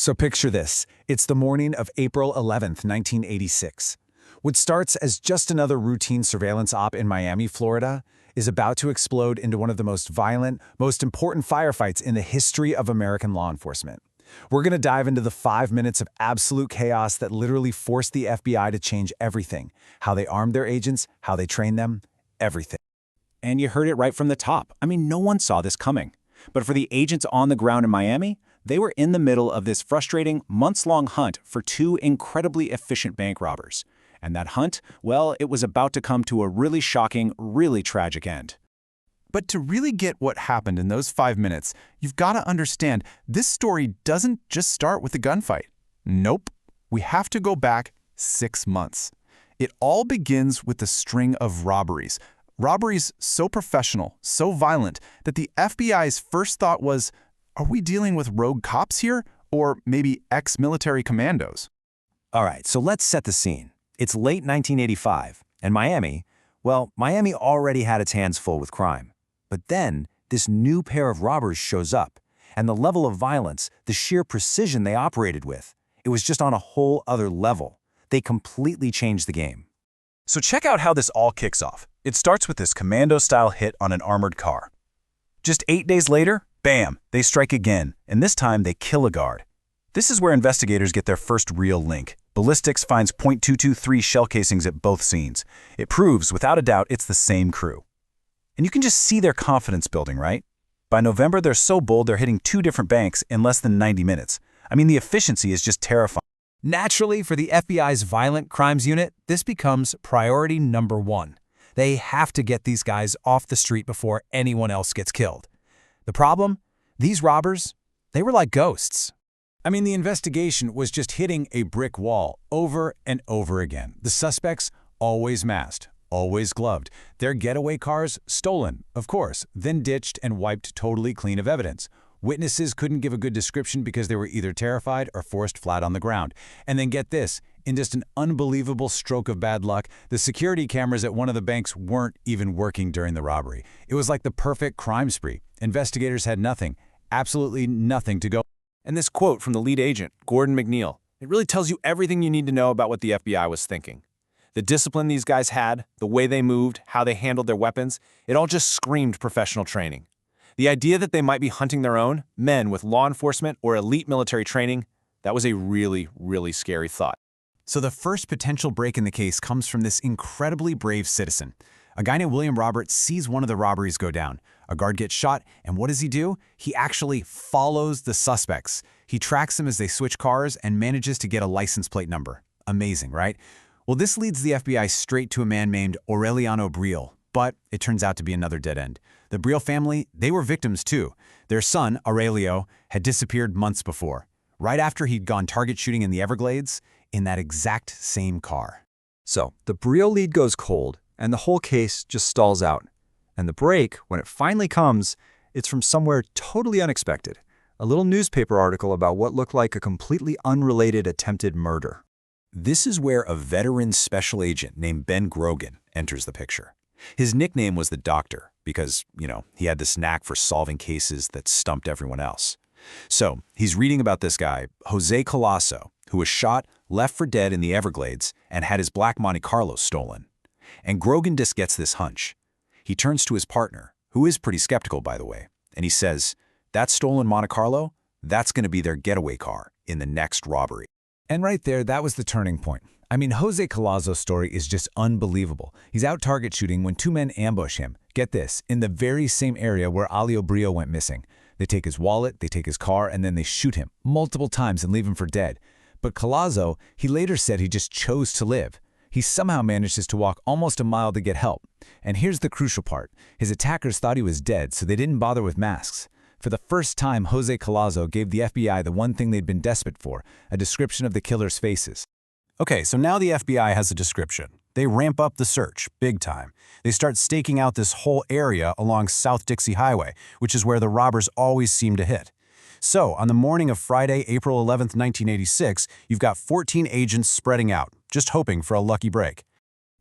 So picture this. It's the morning of April 11th, 1986. What starts as just another routine surveillance op in Miami, Florida, is about to explode into one of the most violent, most important firefights in the history of American law enforcement. We're going to dive into the 5 minutes of absolute chaos that literally forced the FBI to change everything. How they armed their agents, how they trained them, everything. And you heard it right from the top. I mean, no one saw this coming. But for the agents on the ground in Miami, they were in the middle of this frustrating, months-long hunt for two incredibly efficient bank robbers. And that hunt, well, it was about to come to a really shocking, really tragic end. But to really get what happened in those 5 minutes, you've got to understand this story doesn't just start with a gunfight. Nope. We have to go back 6 months. It all begins with a string of robberies. Robberies so professional, so violent, that the FBI's first thought was, are we dealing with rogue cops here? Or maybe ex-military commandos? All right, so let's set the scene. It's late 1985, and Miami already had its hands full with crime. But then, this new pair of robbers shows up, and the level of violence, the sheer precision they operated with, it was just on a whole other level. They completely changed the game. So check out how this all kicks off. It starts with this commando-style hit on an armored car. Just 8 days later, bam, they strike again, and this time they kill a guard. This is where investigators get their first real link. Ballistics finds .223 shell casings at both scenes. It proves, without a doubt, it's the same crew. And you can just see their confidence building, right? By November, they're so bold they're hitting 2 different banks in less than 90 minutes. I mean, the efficiency is just terrifying. Naturally, for the FBI's Violent Crimes Unit, this becomes priority number 1. They have to get these guys off the street before anyone else gets killed. The problem? These robbers, they were like ghosts. I mean, the investigation was just hitting a brick wall over and over again. The suspects always masked, always gloved. Their getaway cars stolen, of course, then ditched and wiped totally clean of evidence. Witnesses couldn't give a good description because they were either terrified or forced flat on the ground. And then get this, in just an unbelievable stroke of bad luck, the security cameras at one of the banks weren't even working during the robbery. It was like the perfect crime spree. Investigators had nothing, absolutely nothing to go. And this quote from the lead agent, Gordon McNeil, it really tells you everything you need to know about what the FBI was thinking. The discipline these guys had, the way they moved, how they handled their weapons, it all just screamed professional training. The idea that they might be hunting their own, men with law enforcement or elite military training, that was a really, really scary thought. So the first potential break in the case comes from this incredibly brave citizen. A guy named William Roberts sees one of the robberies go down. A guard gets shot, and what does he do? He actually follows the suspects. He tracks them as they switch cars and manages to get a license plate number. Amazing, right? Well, this leads the FBI straight to a man named Aureliano Briel, but it turns out to be another dead end. The Briel family, they were victims too. Their son, Aurelio, had disappeared months before, right after he'd gone target shooting in the Everglades, in that exact same car. So, the Briel lead goes cold, and the whole case just stalls out. And the break, when it finally comes, it's from somewhere totally unexpected. A little newspaper article about what looked like a completely unrelated attempted murder. This is where a veteran special agent named Ben Grogan enters the picture. His nickname was the Doctor because, he had this knack for solving cases that stumped everyone else. So, he's reading about this guy, Jose Colasso, who was shot, left for dead in the Everglades, and had his black Monte Carlo stolen. And Grogan just gets this hunch. He turns to his partner, who is pretty skeptical, by the way, and he says, that stolen Monte Carlo, that's going to be their getaway car in the next robbery. And right there, that was the turning point. I mean, Jose Colasso's story is just unbelievable. He's out target shooting when 2 men ambush him. Get this, in the very same area where Alio Brio went missing. They take his wallet, they take his car, and then they shoot him multiple times and leave him for dead. But Colasso, he later said he just chose to live. He somehow manages to walk almost a mile to get help. And here's the crucial part. His attackers thought he was dead, so they didn't bother with masks. For the first time, Jose Colasso gave the FBI the one thing they'd been desperate for, a description of the killer's faces. Okay, so now the FBI has a description. They ramp up the search, big time. They start staking out this whole area along South Dixie Highway, which is where the robbers always seem to hit. So, on the morning of Friday, April 11th, 1986, you've got 14 agents spreading out, just hoping for a lucky break.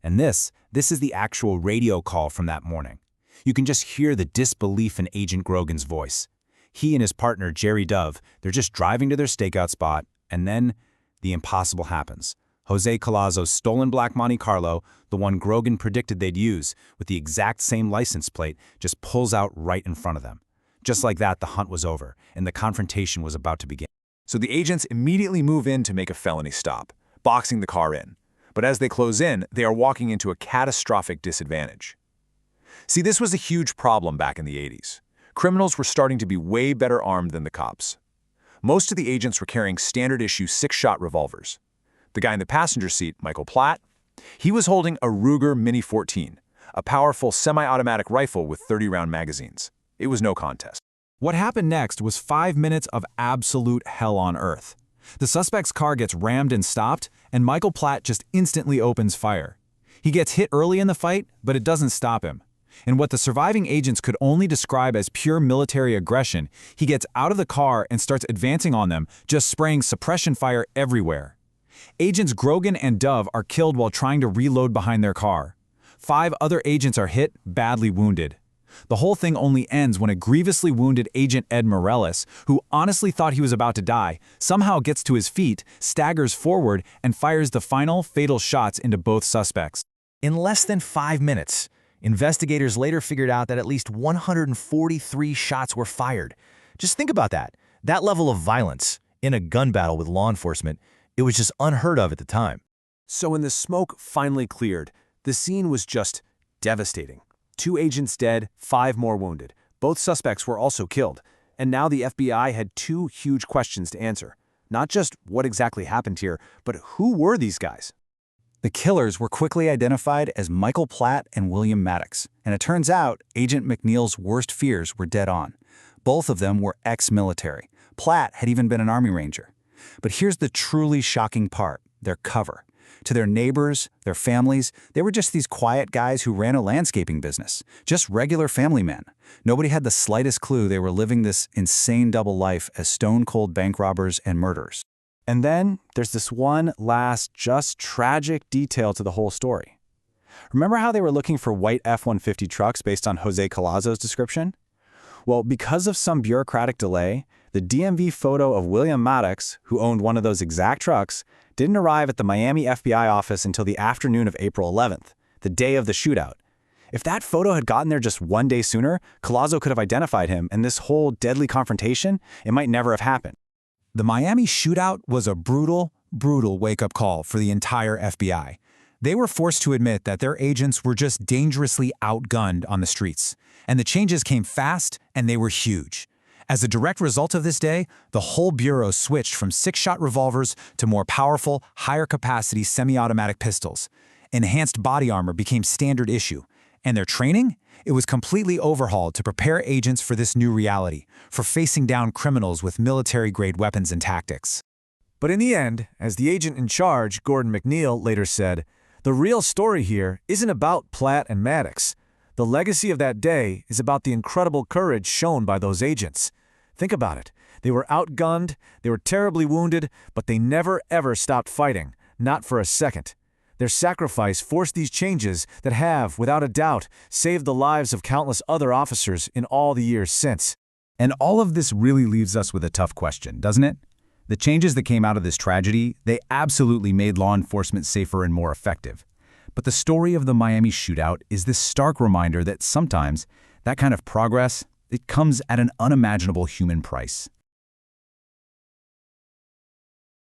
And this is the actual radio call from that morning. You can just hear the disbelief in Agent Grogan's voice. He and his partner, Jerry Dove, they're just driving to their stakeout spot, and then the impossible happens. Jose Collazo's stolen black Monte Carlo, the one Grogan predicted they'd use, with the exact same license plate, just pulls out right in front of them. Just like that, the hunt was over, and the confrontation was about to begin. So the agents immediately move in to make a felony stop, boxing the car in. But as they close in, they are walking into a catastrophic disadvantage. See, this was a huge problem back in the 80s. Criminals were starting to be way better armed than the cops. Most of the agents were carrying standard-issue 6-shot revolvers. The guy in the passenger seat, Michael Platt, he was holding a Ruger Mini 14, a powerful semi-automatic rifle with 30-round magazines. It was no contest. What happened next was 5 minutes of absolute hell on earth. The suspect's car gets rammed and stopped, and Michael Platt just instantly opens fire. He gets hit early in the fight, but it doesn't stop him. In what the surviving agents could only describe as pure military aggression, he gets out of the car and starts advancing on them, just spraying suppression fire everywhere. Agents Grogan and Dove are killed while trying to reload behind their car. 5 other agents are hit, badly wounded. The whole thing only ends when a grievously wounded Agent Ed Morales, who honestly thought he was about to die, somehow gets to his feet, staggers forward, and fires the final fatal shots into both suspects. In less than 5 minutes, investigators later figured out that at least 143 shots were fired. Just think about that. That level of violence in a gun battle with law enforcement, it was just unheard of at the time. So when the smoke finally cleared, the scene was just devastating. 2 agents dead, 5 more wounded. Both suspects were also killed. And now the FBI had 2 huge questions to answer. Not just what exactly happened here, but who were these guys? The killers were quickly identified as Michael Platt and William Matix, and it turns out Agent McNeil's worst fears were dead on. Both of them were ex-military. Platt had even been an Army Ranger. But here's the truly shocking part, their cover. To their neighbors, their families, they were just these quiet guys who ran a landscaping business, just regular family men. Nobody had the slightest clue they were living this insane double life as stone-cold bank robbers and murderers. And then there's this one last, just tragic detail to the whole story. Remember how they were looking for white F-150 trucks based on Jose Collazo's description? Well, because of some bureaucratic delay, the DMV photo of William Matix, who owned one of those exact trucks, didn't arrive at the Miami FBI office until the afternoon of April 11th, the day of the shootout. If that photo had gotten there just 1 day sooner, Collazo could have identified him, and this whole deadly confrontation, it might never have happened. The Miami shootout was a brutal wake-up call for the entire FBI. They were forced to admit that their agents were just dangerously outgunned on the streets. And the changes came fast, and they were huge. As a direct result of this day, the whole bureau switched from 6-shot revolvers to more powerful, higher-capacity semi-automatic pistols. Enhanced body armor became standard issue. And their training? It was completely overhauled to prepare agents for this new reality, for facing down criminals with military-grade weapons and tactics. But in the end, as the agent in charge, Gordon McNeil, later said, the real story here isn't about Platt and Matix. The legacy of that day is about the incredible courage shown by those agents. Think about it. They were outgunned, they were terribly wounded, but they never ever stopped fighting, not for a second. Their sacrifice forced these changes that have, without a doubt, saved the lives of countless other officers in all the years since. And all of this really leaves us with a tough question, doesn't it? The changes that came out of this tragedy, they absolutely made law enforcement safer and more effective. But the story of the Miami shootout is this stark reminder that sometimes that kind of progress, it comes at an unimaginable human price.